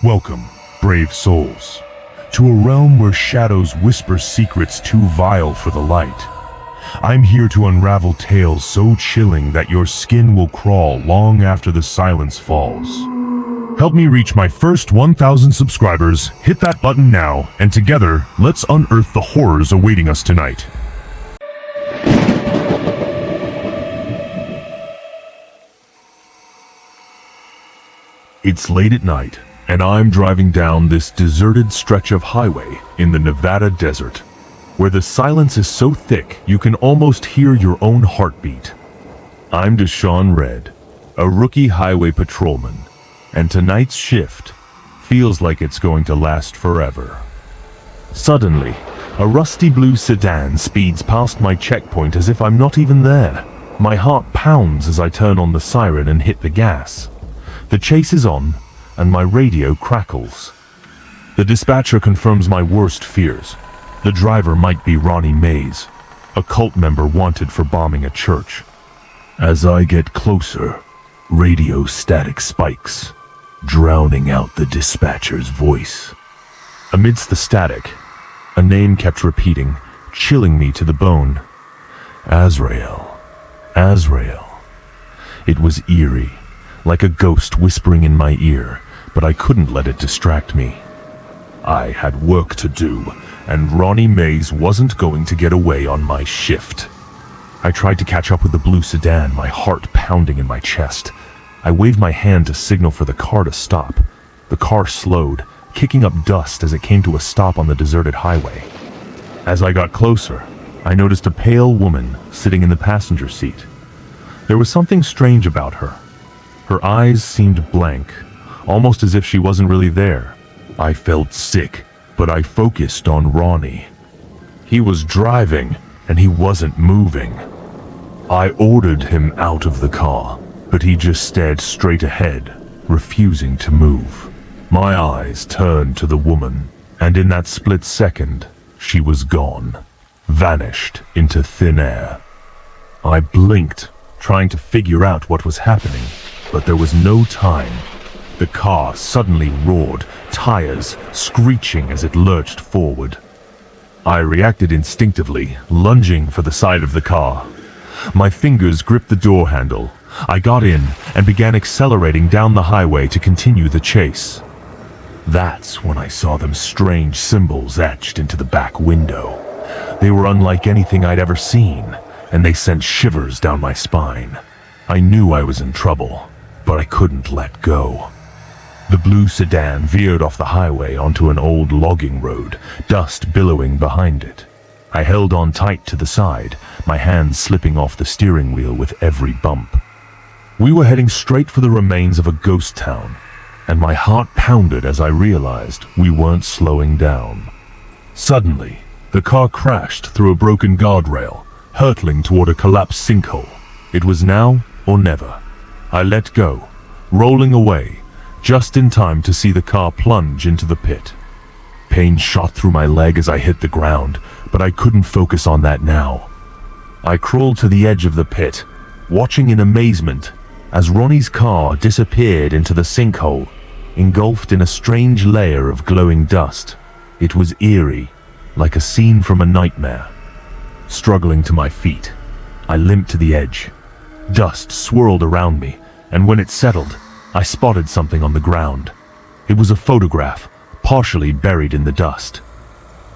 Welcome, brave souls, to a realm where shadows whisper secrets too vile for the light. I'm here to unravel tales so chilling that your skin will crawl long after the silence falls. Help me reach my first 1,000 subscribers, hit that button now, and together, let's unearth the horrors awaiting us tonight. It's late at night, and I'm driving down this deserted stretch of highway in the Nevada desert, where the silence is so thick you can almost hear your own heartbeat. I'm Deshaun Red, a rookie highway patrolman, and tonight's shift feels like it's going to last forever. Suddenly, a rusty blue sedan speeds past my checkpoint as if I'm not even there. My heart pounds as I turn on the siren and hit the gas. The chase is on, and my radio crackles. The dispatcher confirms my worst fears. The driver might be Ronnie Mays, a cult member wanted for bombing a church. As I get closer, radio static spikes, drowning out the dispatcher's voice. Amidst the static, a name kept repeating, chilling me to the bone. Azrael. Azrael. It was eerie, like a ghost whispering in my ear, but I couldn't let it distract me. I had work to do, and Ronnie Mays wasn't going to get away on my shift. I tried to catch up with the blue sedan, my heart pounding in my chest. I waved my hand to signal for the car to stop. The car slowed, kicking up dust as it came to a stop on the deserted highway. As I got closer, I noticed a pale woman sitting in the passenger seat. There was something strange about her. Her eyes seemed blank, almost as if she wasn't really there. I felt sick, but I focused on Ronnie. He was driving, and he wasn't moving. I ordered him out of the car, but he just stared straight ahead, refusing to move. My eyes turned to the woman, and in that split second, she was gone, vanished into thin air. I blinked, trying to figure out what was happening, but there was no time. The car suddenly roared, tires screeching as it lurched forward. I reacted instinctively, lunging for the side of the car. My fingers gripped the door handle. I got in and began accelerating down the highway to continue the chase. That's when I saw them strange symbols etched into the back window. They were unlike anything I'd ever seen, and they sent shivers down my spine. I knew I was in trouble, but I couldn't let go. The blue sedan veered off the highway onto an old logging road, dust billowing behind it. I held on tight to the side, my hands slipping off the steering wheel with every bump. We were heading straight for the remains of a ghost town, and my heart pounded as I realized we weren't slowing down. Suddenly, the car crashed through a broken guardrail, hurtling toward a collapsed sinkhole. It was now or never. I let go, rolling away, just in time to see the car plunge into the pit. Pain shot through my leg as I hit the ground, but I couldn't focus on that now. I crawled to the edge of the pit, watching in amazement as Ronnie's car disappeared into the sinkhole, engulfed in a strange layer of glowing dust. It was eerie, like a scene from a nightmare. Struggling to my feet, I limped to the edge. Dust swirled around me, and when it settled, I spotted something on the ground. It was a photograph, partially buried in the dust.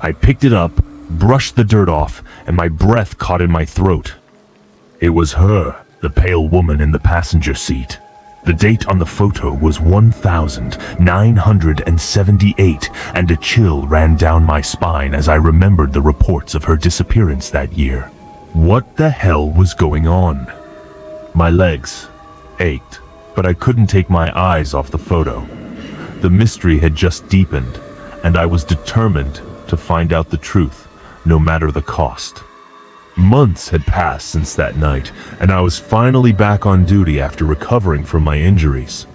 I picked it up, brushed the dirt off, and my breath caught in my throat. It was her, the pale woman in the passenger seat. The date on the photo was 1978, and a chill ran down my spine as I remembered the reports of her disappearance that year. What the hell was going on? My legs ached, but I couldn't take my eyes off the photo. The mystery had just deepened, and I was determined to find out the truth, no matter the cost. Months had passed since that night, and I was finally back on duty after recovering from my injuries.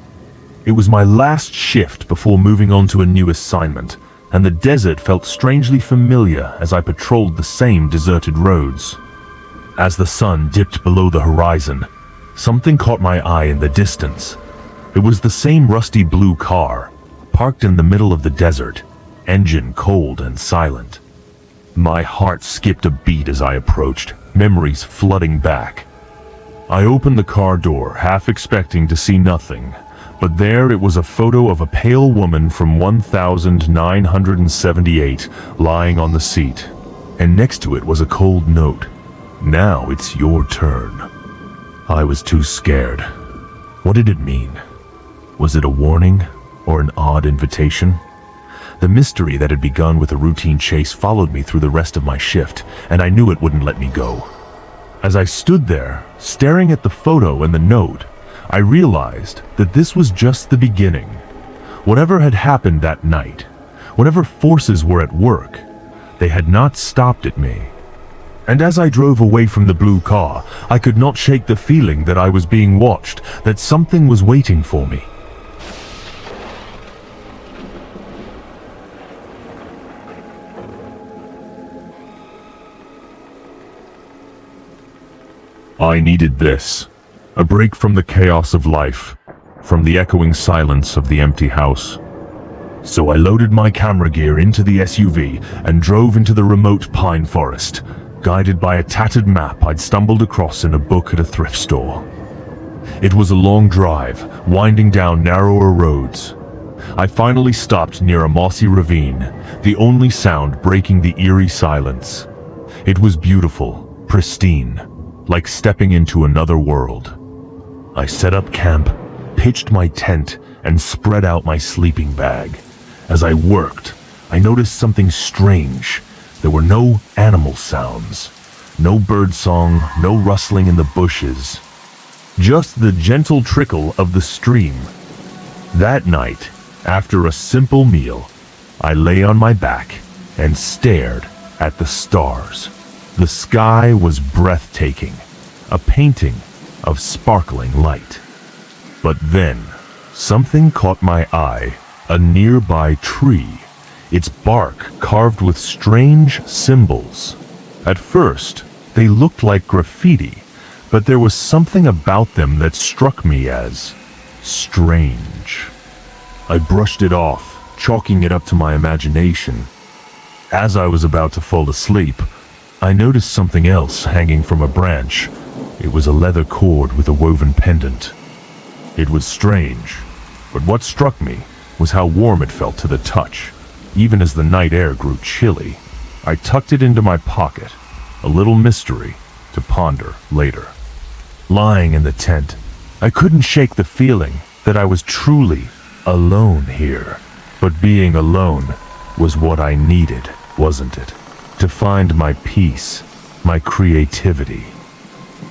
It was my last shift before moving on to a new assignment, and the desert felt strangely familiar as I patrolled the same deserted roads. As the sun dipped below the horizon, something caught my eye in the distance. It was the same rusty blue car, parked in the middle of the desert, engine cold and silent. My heart skipped a beat as I approached, memories flooding back. I opened the car door, half expecting to see nothing, but there it was, a photo of a pale woman from 1978 lying on the seat, and next to it was a cold note. "Now it's your turn." I was too scared. What did it mean? Was it a warning or an odd invitation? The mystery that had begun with a routine chase followed me through the rest of my shift, and I knew it wouldn't let me go. As I stood there, staring at the photo and the note, I realized that this was just the beginning. Whatever had happened that night, whatever forces were at work, they had not stopped at me. And as I drove away from the blue car, I could not shake the feeling that I was being watched, that something was waiting for me. I needed this. A break from the chaos of life, from the echoing silence of the empty house. So I loaded my camera gear into the SUV and drove into the remote pine forest, guided by a tattered map I'd stumbled across in a book at a thrift store. It was a long drive, winding down narrower roads. I finally stopped near a mossy ravine, the only sound breaking the eerie silence. It was beautiful, pristine, like stepping into another world. I set up camp, pitched my tent, and spread out my sleeping bag. As I worked, I noticed something strange. There were no animal sounds, no bird song, no rustling in the bushes, just the gentle trickle of the stream. That night, after a simple meal, I lay on my back and stared at the stars. The sky was breathtaking, a painting of sparkling light. But then, something caught my eye, a nearby tree, its bark carved with strange symbols. At first, they looked like graffiti, but there was something about them that struck me as strange. I brushed it off, chalking it up to my imagination. As I was about to fall asleep, I noticed something else hanging from a branch. It was a leather cord with a woven pendant. It was strange, but what struck me was how warm it felt to the touch, even as the night air grew chilly. I tucked it into my pocket, a little mystery to ponder later. Lying in the tent, I couldn't shake the feeling that I was truly alone here. But being alone was what I needed, wasn't it? To find my peace, my creativity.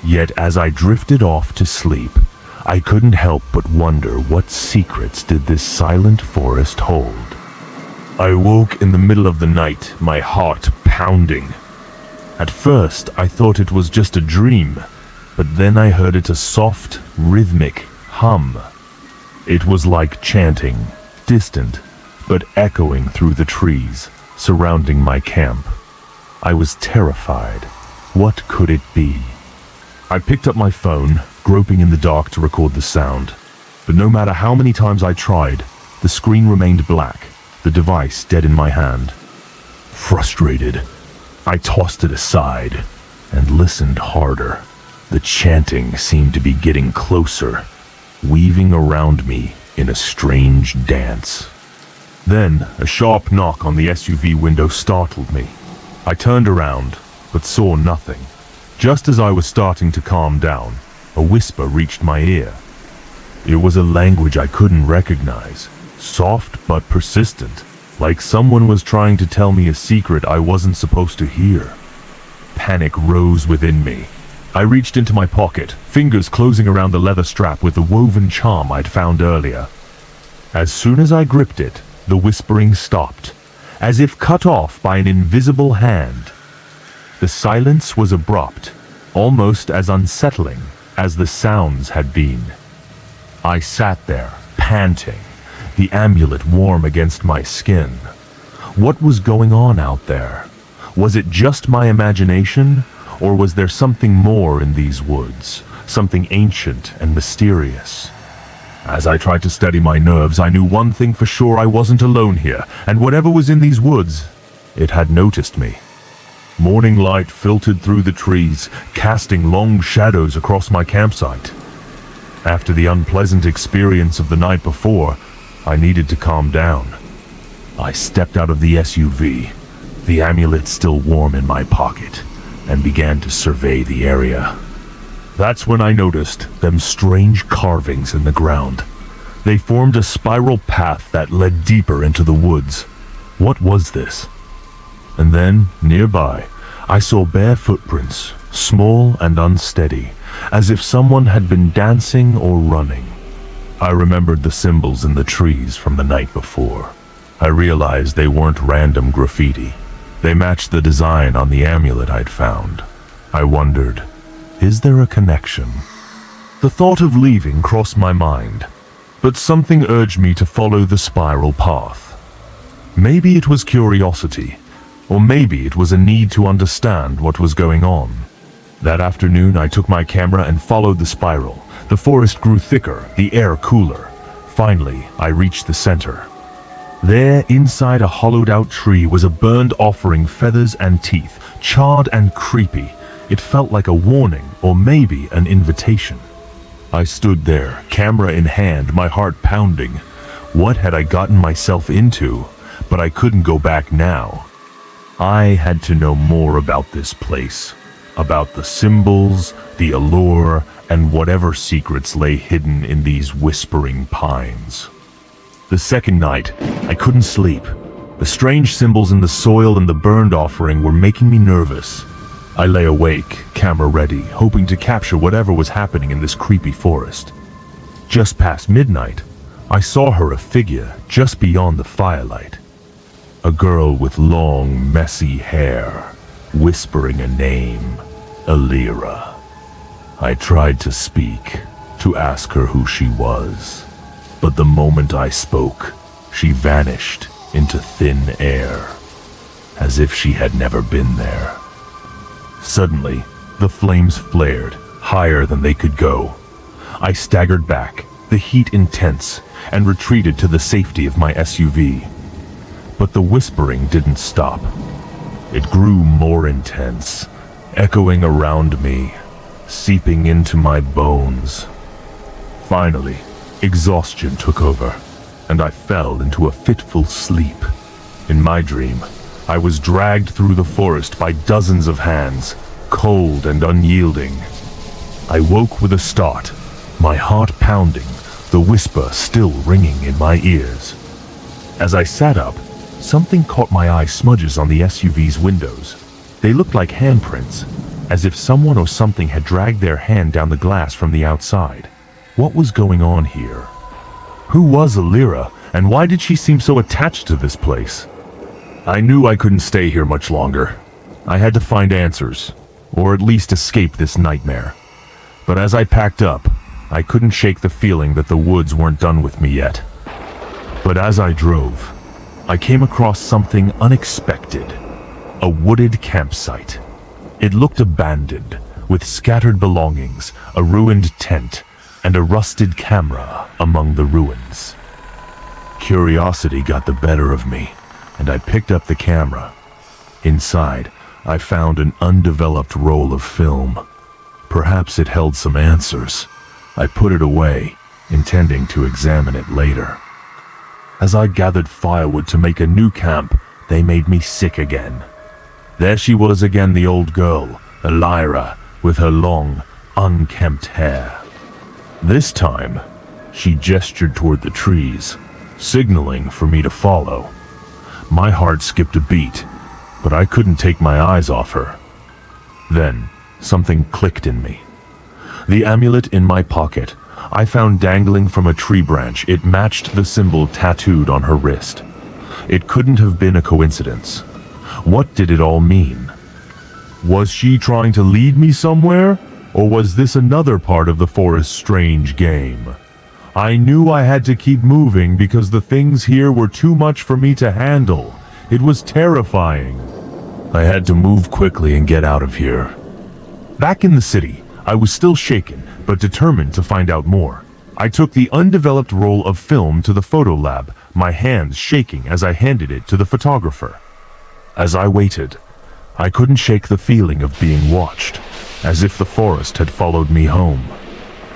Yet as I drifted off to sleep, I couldn't help but wonder, what secrets did this silent forest hold? I woke in the middle of the night, my heart pounding. At first, I thought it was just a dream, but then I heard it, a soft, rhythmic hum. It was like chanting, distant, but echoing through the trees surrounding my camp. I was terrified. What could it be? I picked up my phone, groping in the dark to record the sound. But no matter how many times I tried, the screen remained black, the device dead in my hand. Frustrated, I tossed it aside and listened harder. The chanting seemed to be getting closer, weaving around me in a strange dance. Then, a sharp knock on the SUV window startled me. I turned around, but saw nothing. Just as I was starting to calm down, a whisper reached my ear. It was a language I couldn't recognize, soft but persistent, like someone was trying to tell me a secret I wasn't supposed to hear. Panic rose within me. I reached into my pocket, fingers closing around the leather strap with the woven charm I'd found earlier. As soon as I gripped it, the whispering stopped, as if cut off by an invisible hand. The silence was abrupt, almost as unsettling as the sounds had been. I sat there, panting, the amulet warm against my skin. What was going on out there? Was it just my imagination, or was there something more in these woods, something ancient and mysterious? As I tried to steady my nerves, I knew one thing for sure: I wasn't alone here, and whatever was in these woods, it had noticed me. Morning light filtered through the trees, casting long shadows across my campsite. After the unpleasant experience of the night before, I needed to calm down. I stepped out of the SUV, the amulet still warm in my pocket, and began to survey the area. That's when I noticed them strange carvings in the ground. They formed a spiral path that led deeper into the woods. What was this? And then, nearby, I saw bare footprints, small and unsteady, as if someone had been dancing or running. I remembered the symbols in the trees from the night before. I realized they weren't random graffiti. They matched the design on the amulet I'd found. I wondered, is there a connection? The thought of leaving crossed my mind, but something urged me to follow the spiral path. Maybe it was curiosity, or maybe it was a need to understand what was going on. That afternoon, I took my camera and followed the spiral. The forest grew thicker, the air cooler. Finally, I reached the center. There, inside a hollowed-out tree, was a burned offering, feathers and teeth, charred and creepy. It felt like a warning, or maybe an invitation. I stood there, camera in hand, my heart pounding. What had I gotten myself into? But I couldn't go back now. I had to know more about this place, about the symbols, the allure, and whatever secrets lay hidden in these whispering pines. The second night, I couldn't sleep. The strange symbols in the soil and the burned offering were making me nervous. I lay awake, camera ready, hoping to capture whatever was happening in this creepy forest. Just past midnight, I saw a figure just beyond the firelight. A girl with long, messy hair, whispering a name, Alira. I tried to speak, to ask her who she was. But the moment I spoke, she vanished into thin air, as if she had never been there. Suddenly, the flames flared, higher than they could go. I staggered back, the heat intense, and retreated to the safety of my SUV. But the whispering didn't stop. It grew more intense, echoing around me, seeping into my bones. Finally, exhaustion took over, and I fell into a fitful sleep. In my dream, I was dragged through the forest by dozens of hands, cold and unyielding. I woke with a start, my heart pounding, the whisper still ringing in my ears. As I sat up, something caught my eye: smudges on the SUV's windows. They looked like handprints, as if someone or something had dragged their hand down the glass from the outside. What was going on here? Who was Alira, and why did she seem so attached to this place? I knew I couldn't stay here much longer. I had to find answers, or at least escape this nightmare. But as I packed up, I couldn't shake the feeling that the woods weren't done with me yet. But as I drove, I came across something unexpected. A wooded campsite. It looked abandoned, with scattered belongings, a ruined tent, and a rusted camera among the ruins. Curiosity got the better of me, and I picked up the camera. Inside, I found an undeveloped roll of film. Perhaps it held some answers. I put it away, intending to examine it later. As I gathered firewood to make a new camp, they made me sick again. There she was again, the old girl, Alira, with her long, unkempt hair. This time, she gestured toward the trees, signaling for me to follow. My heart skipped a beat, but I couldn't take my eyes off her. Then, something clicked in me. The amulet in my pocket, I found dangling from a tree branch. It matched the symbol tattooed on her wrist. It couldn't have been a coincidence. What did it all mean? Was she trying to lead me somewhere? Or was this another part of the forest's strange game? I knew I had to keep moving because the things here were too much for me to handle. It was terrifying. I had to move quickly and get out of here. Back in the city, I was still shaken, but determined to find out more. I took the undeveloped roll of film to the photo lab, my hands shaking as I handed it to the photographer. As I waited, I couldn't shake the feeling of being watched, as if the forest had followed me home.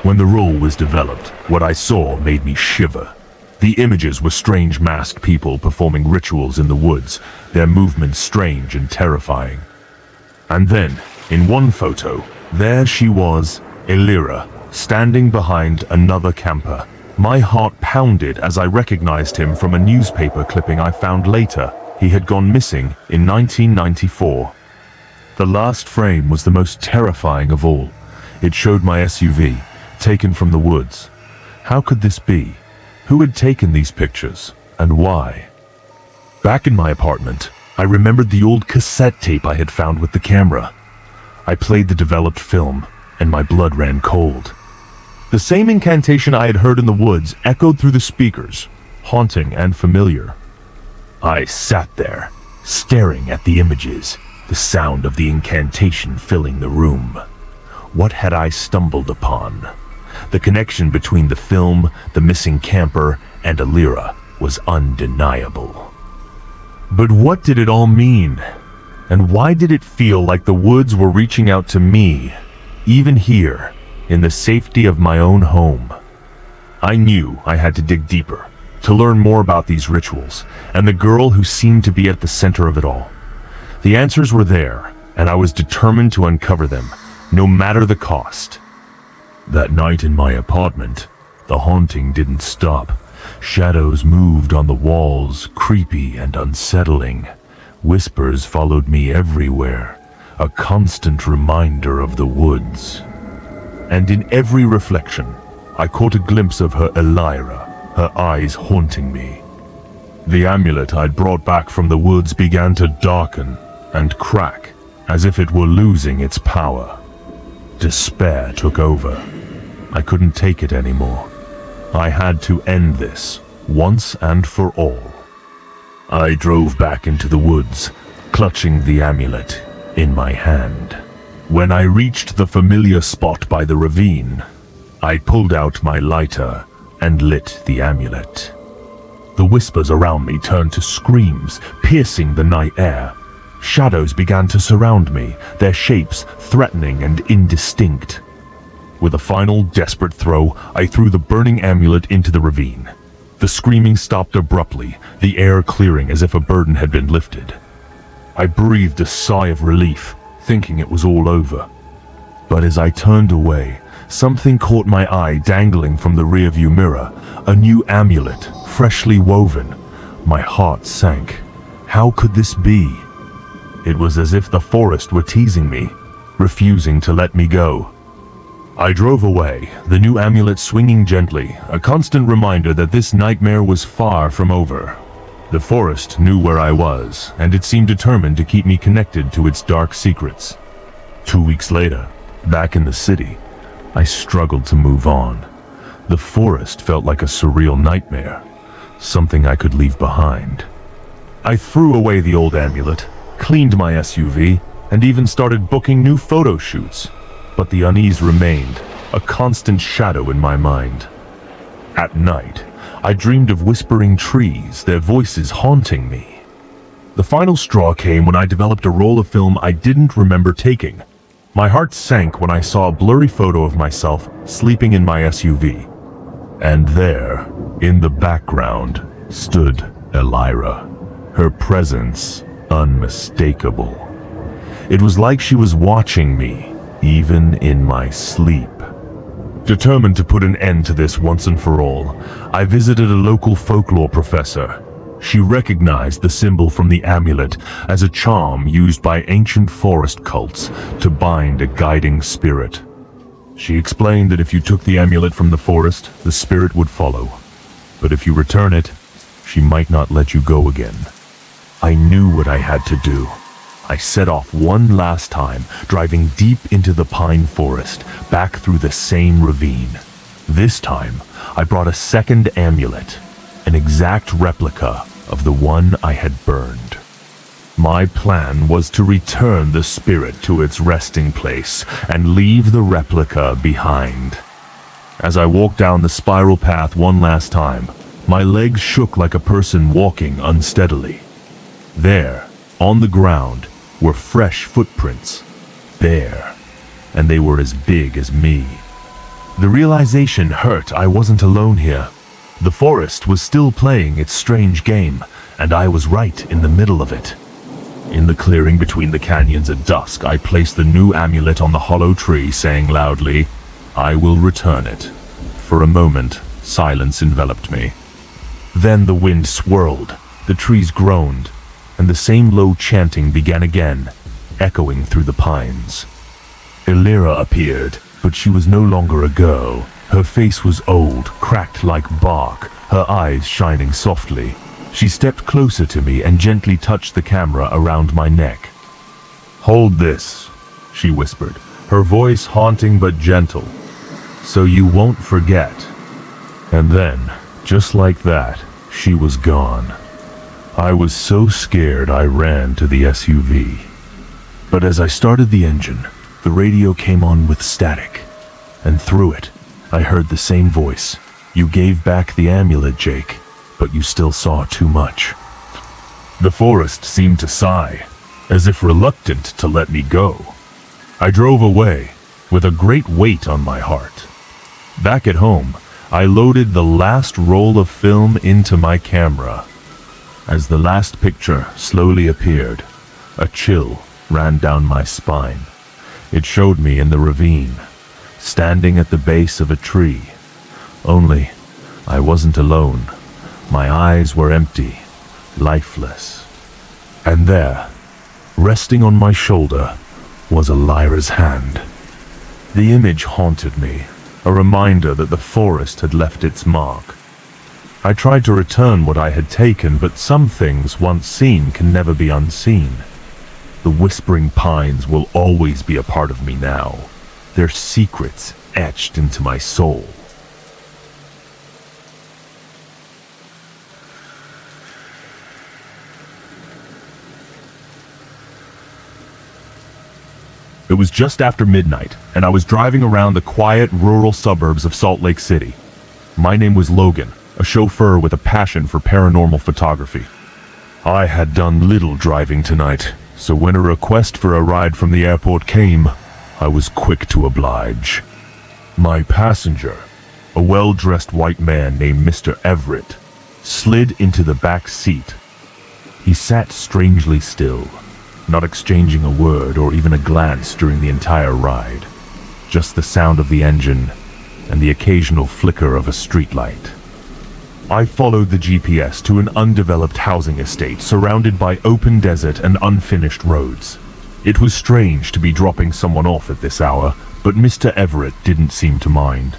When the roll was developed, what I saw made me shiver. The images were strange masked people performing rituals in the woods, their movements strange and terrifying. And then, in one photo, there she was, Elira, standing behind another camper. My heart pounded as I recognized him from a newspaper clipping I found later. He had gone missing in 1994. The last frame was the most terrifying of all. It showed my SUV, taken from the woods. How could this be? Who had taken these pictures, and why? Back in my apartment, I remembered the old cassette tape I had found with the camera. I played the developed film, and my blood ran cold. The same incantation I had heard in the woods echoed through the speakers, haunting and familiar. I sat there, staring at the images, the sound of the incantation filling the room. What had I stumbled upon? The connection between the film, the missing camper, and Elira was undeniable. But what did it all mean? And why did it feel like the woods were reaching out to me, even here, in the safety of my own home? I knew I had to dig deeper, to learn more about these rituals, and the girl who seemed to be at the center of it all. The answers were there, and I was determined to uncover them, no matter the cost. That night in my apartment, the haunting didn't stop. Shadows moved on the walls, creepy and unsettling. Whispers followed me everywhere, a constant reminder of the woods. And in every reflection, I caught a glimpse of her Elira, her eyes haunting me. The amulet I'd brought back from the woods began to darken and crack, as if it were losing its power. Despair took over. I couldn't take it anymore. I had to end this, once and for all. I drove back into the woods, clutching the amulet in my hand. When I reached the familiar spot by the ravine, I pulled out my lighter and lit the amulet. The whispers around me turned to screams, piercing the night air. Shadows began to surround me, their shapes threatening and indistinct. With a final desperate throw, I threw the burning amulet into the ravine. The screaming stopped abruptly, the air clearing as if a burden had been lifted. I breathed a sigh of relief, thinking it was all over. But as I turned away, something caught my eye dangling from the rearview mirror, a new amulet, freshly woven. My heart sank. How could this be? It was as if the forest were teasing me, refusing to let me go. I drove away, the new amulet swinging gently, a constant reminder that this nightmare was far from over. The forest knew where I was, and it seemed determined to keep me connected to its dark secrets. 2 weeks later, back in the city, I struggled to move on. The forest felt like a surreal nightmare, something I could leave behind. I threw away the old amulet, cleaned my SUV, and even started booking new photo shoots. But the unease remained, a constant shadow in my mind. At night, I dreamed of whispering trees, their voices haunting me. The final straw came when I developed a roll of film I didn't remember taking. My heart sank when I saw a blurry photo of myself sleeping in my SUV. And there, in the background, stood Elira, her presence unmistakable. It was like she was watching me, even in my sleep. Determined to put an end to this once and for all, I visited a local folklore professor. She recognized the symbol from the amulet as a charm used by ancient forest cults to bind a guiding spirit. She explained that if you took the amulet from the forest, the spirit would follow. But if you return it, she might not let you go again. I knew what I had to do. I set off one last time, driving deep into the pine forest, back through the same ravine. This time, I brought a second amulet, an exact replica of the one I had burned. My plan was to return the spirit to its resting place and leave the replica behind. As I walked down the spiral path one last time, my legs shook like a person walking unsteadily. There, on the ground, were fresh footprints, bare, and they were as big as me. The realization hurt I wasn't alone here. The forest was still playing its strange game, and I was right in the middle of it. In the clearing between the canyons at dusk, I placed the new amulet on the hollow tree, saying loudly, "I will return it." For a moment, silence enveloped me. Then the wind swirled, the trees groaned, and the same low chanting began again, echoing through the pines. Elira appeared, but she was no longer a girl. Her face was old, cracked like bark, her eyes shining softly. She stepped closer to me and gently touched the camera around my neck. "Hold this," she whispered, her voice haunting but gentle, "so you won't forget." And then, just like that, she was gone. I was so scared I ran to the SUV. But as I started the engine, the radio came on with static, and through it, I heard the same voice. "You gave back the amulet, Jake, but you still saw too much." The forest seemed to sigh, as if reluctant to let me go. I drove away, with a great weight on my heart. Back at home, I loaded the last roll of film into my camera. As the last picture slowly appeared, a chill ran down my spine. It showed me in the ravine, standing at the base of a tree. Only, I wasn't alone. My eyes were empty, lifeless. And there, resting on my shoulder, was Elira's hand. The image haunted me, a reminder that the forest had left its mark. I tried to return what I had taken, but some things once seen can never be unseen. The whispering pines will always be a part of me now, their secrets etched into my soul. It was just after midnight, and I was driving around the quiet, rural suburbs of Salt Lake City. My name was Logan, a chauffeur with a passion for paranormal photography. I had done little driving tonight, so when a request for a ride from the airport came, I was quick to oblige. My passenger, a well-dressed white man named Mr. Everett, slid into the back seat. He sat strangely still, not exchanging a word or even a glance during the entire ride. Just the sound of the engine and the occasional flicker of a streetlight. I followed the GPS to an undeveloped housing estate surrounded by open desert and unfinished roads. It was strange to be dropping someone off at this hour, but Mr. Everett didn't seem to mind.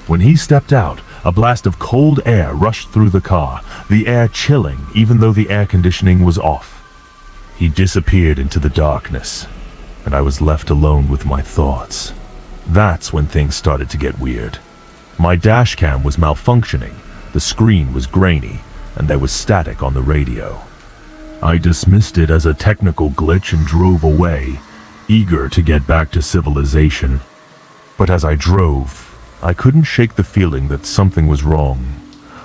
When he stepped out, a blast of cold air rushed through the car, the air chilling even though the air conditioning was off. He disappeared into the darkness, and I was left alone with my thoughts. That's when things started to get weird. My dashcam was malfunctioning, the screen was grainy, and there was static on the radio. I dismissed it as a technical glitch and drove away, eager to get back to civilization. But as I drove, I couldn't shake the feeling that something was wrong.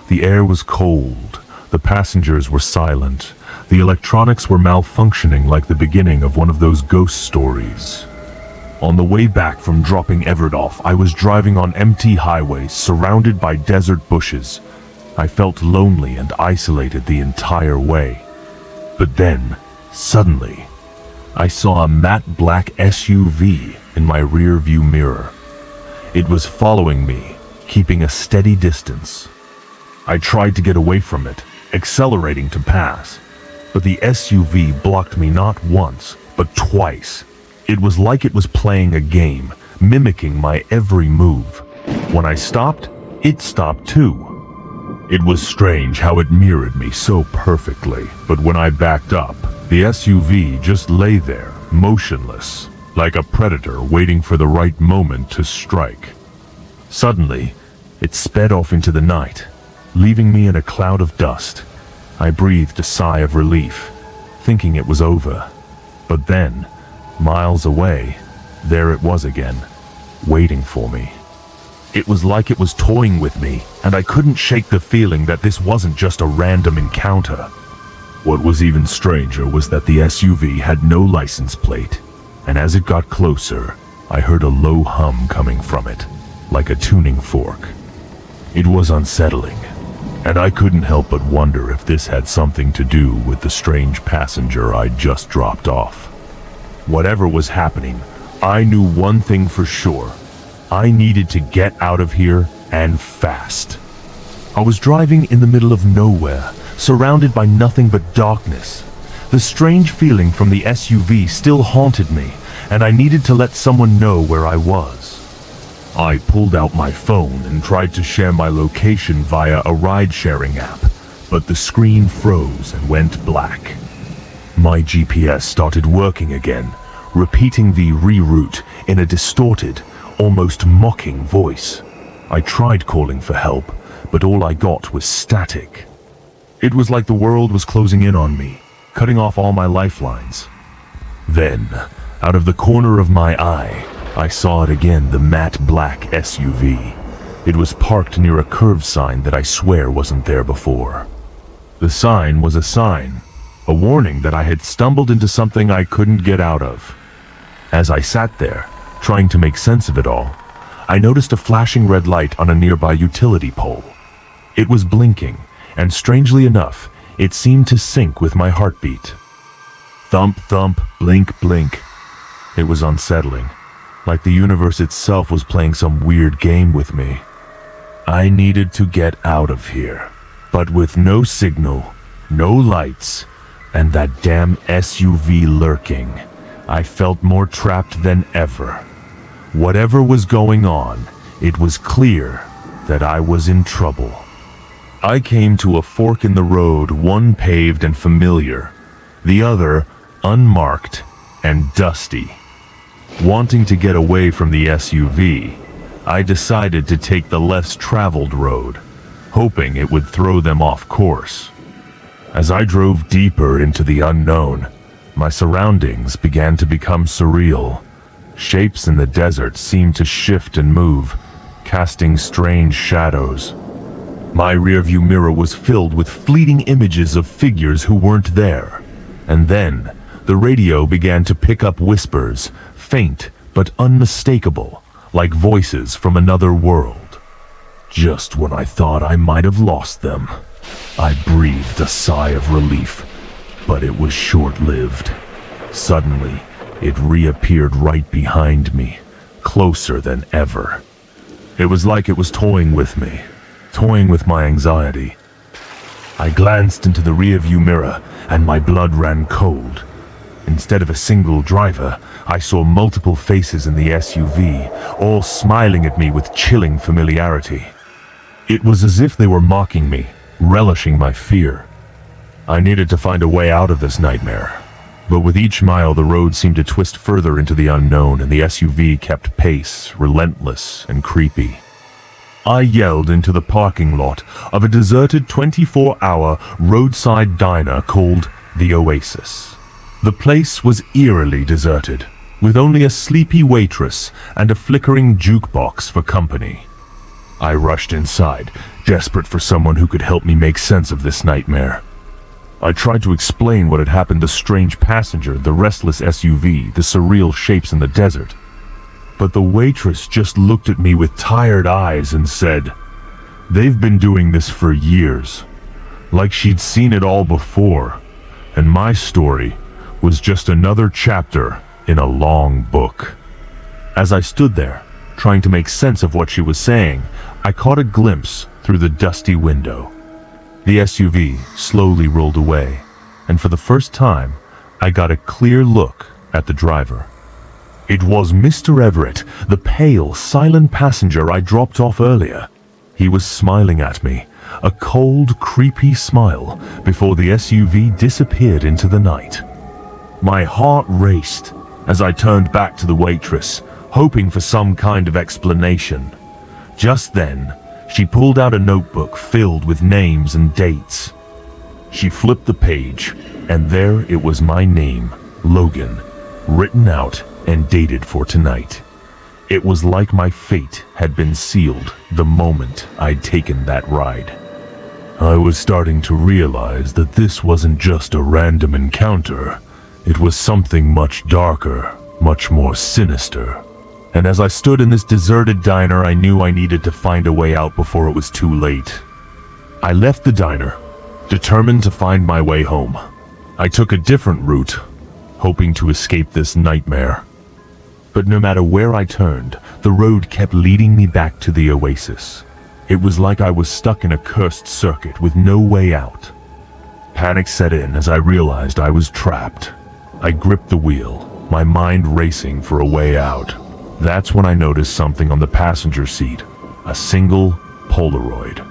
The air was cold, the passengers were silent, the electronics were malfunctioning like the beginning of one of those ghost stories. On the way back from dropping Everett off, I was driving on empty highways surrounded by desert bushes. I felt lonely and isolated the entire way. But then, suddenly, I saw a matte black SUV in my rear view mirror. It was following me, keeping a steady distance. I tried to get away from it, accelerating to pass. But the SUV blocked me not once, but twice. It was like it was playing a game, mimicking my every move. When I stopped, it stopped too. It was strange how it mirrored me so perfectly, but when I backed up, the SUV just lay there, motionless, like a predator waiting for the right moment to strike. Suddenly, it sped off into the night, leaving me in a cloud of dust. I breathed a sigh of relief, thinking it was over. But then, miles away, there it was again, waiting for me. It was like it was toying with me, and I couldn't shake the feeling that this wasn't just a random encounter. What was even stranger was that the SUV had no license plate, and as it got closer, I heard a low hum coming from it, like a tuning fork. It was unsettling, and I couldn't help but wonder if this had something to do with the strange passenger I'd just dropped off. Whatever was happening, I knew one thing for sure. I needed to get out of here, and fast. I was driving in the middle of nowhere, surrounded by nothing but darkness. The strange feeling from the SUV still haunted me, and I needed to let someone know where I was. I pulled out my phone and tried to share my location via a ride-sharing app, but the screen froze and went black. My GPS started working again, repeating the reroute in a distorted, almost mocking voice. I tried calling for help, but all I got was static. It was like the world was closing in on me, cutting off all my lifelines. Then, out of the corner of my eye, I saw it again, the matte black SUV. It was parked near a curve sign that I swear wasn't there before. The sign was a sign, a warning that I had stumbled into something I couldn't get out of. As I sat there, trying to make sense of it all, I noticed a flashing red light on a nearby utility pole. It was blinking, and strangely enough, it seemed to sync with my heartbeat. Thump, thump, blink, blink. It was unsettling, like the universe itself was playing some weird game with me. I needed to get out of here, but with no signal, no lights, and that damn SUV lurking, I felt more trapped than ever. Whatever was going on, it was clear that I was in trouble. I came to a fork in the road, one paved and familiar, the other unmarked and dusty. Wanting to get away from the SUV, I decided to take the less traveled road, hoping it would throw them off course. As I drove deeper into the unknown, my surroundings began to become surreal. Shapes in the desert seemed to shift and move, casting strange shadows. My rearview mirror was filled with fleeting images of figures who weren't there. And then, the radio began to pick up whispers, faint but unmistakable, like voices from another world. Just when I thought I might have lost them, I breathed a sigh of relief, but it was short-lived. Suddenly, it reappeared right behind me, closer than ever. It was like it was toying with me, toying with my anxiety. I glanced into the rearview mirror, and my blood ran cold. Instead of a single driver, I saw multiple faces in the SUV, all smiling at me with chilling familiarity. It was as if they were mocking me, relishing my fear. I needed to find a way out of this nightmare. But with each mile, the road seemed to twist further into the unknown, and the SUV kept pace, relentless and creepy. I yelled into the parking lot of a deserted 24-hour roadside diner called The Oasis. The place was eerily deserted, with only a sleepy waitress and a flickering jukebox for company. I rushed inside, desperate for someone who could help me make sense of this nightmare. I tried to explain what had happened, the strange passenger, the restless SUV, the surreal shapes in the desert. But the waitress just looked at me with tired eyes and said, "They've been doing this for years," like she'd seen it all before, and my story was just another chapter in a long book. As I stood there, trying to make sense of what she was saying, I caught a glimpse through the dusty window. The SUV slowly rolled away, and for the first time, I got a clear look at the driver. It was Mr. Everett, the pale, silent passenger I dropped off earlier. He was smiling at me, a cold, creepy smile, before the SUV disappeared into the night. My heart raced as I turned back to the waitress, hoping for some kind of explanation. Just then, she pulled out a notebook filled with names and dates. She flipped the page, and there it was, my name, Logan, written out and dated for tonight. It was like my fate had been sealed the moment I'd taken that ride. I was starting to realize that this wasn't just a random encounter. It was something much darker, much more sinister. And as I stood in this deserted diner, I knew I needed to find a way out before it was too late. I left the diner, determined to find my way home. I took a different route, hoping to escape this nightmare. But no matter where I turned, the road kept leading me back to the oasis. It was like I was stuck in a cursed circuit with no way out. Panic set in as I realized I was trapped. I gripped the wheel, my mind racing for a way out. That's when I noticed something on the passenger seat, a single Polaroid.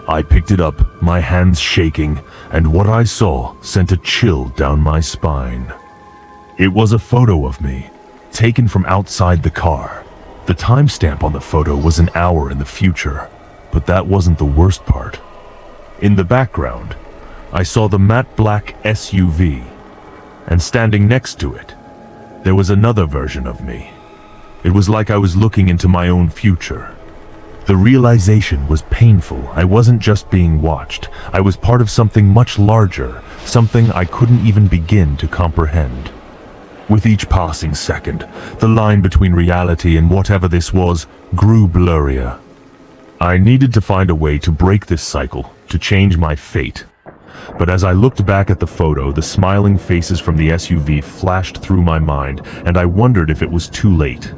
I picked it up, my hands shaking, and what I saw sent a chill down my spine. It was a photo of me, taken from outside the car. The timestamp on the photo was an hour in the future, but that wasn't the worst part. In the background, I saw the matte black SUV, and standing next to it, there was another version of me. It was like I was looking into my own future. The realization was painful. I wasn't just being watched. I was part of something much larger, something I couldn't even begin to comprehend. With each passing second, the line between reality and whatever this was grew blurrier. I needed to find a way to break this cycle, to change my fate. But as I looked back at the photo, the smiling faces from the SUV flashed through my mind, and I wondered if it was too late,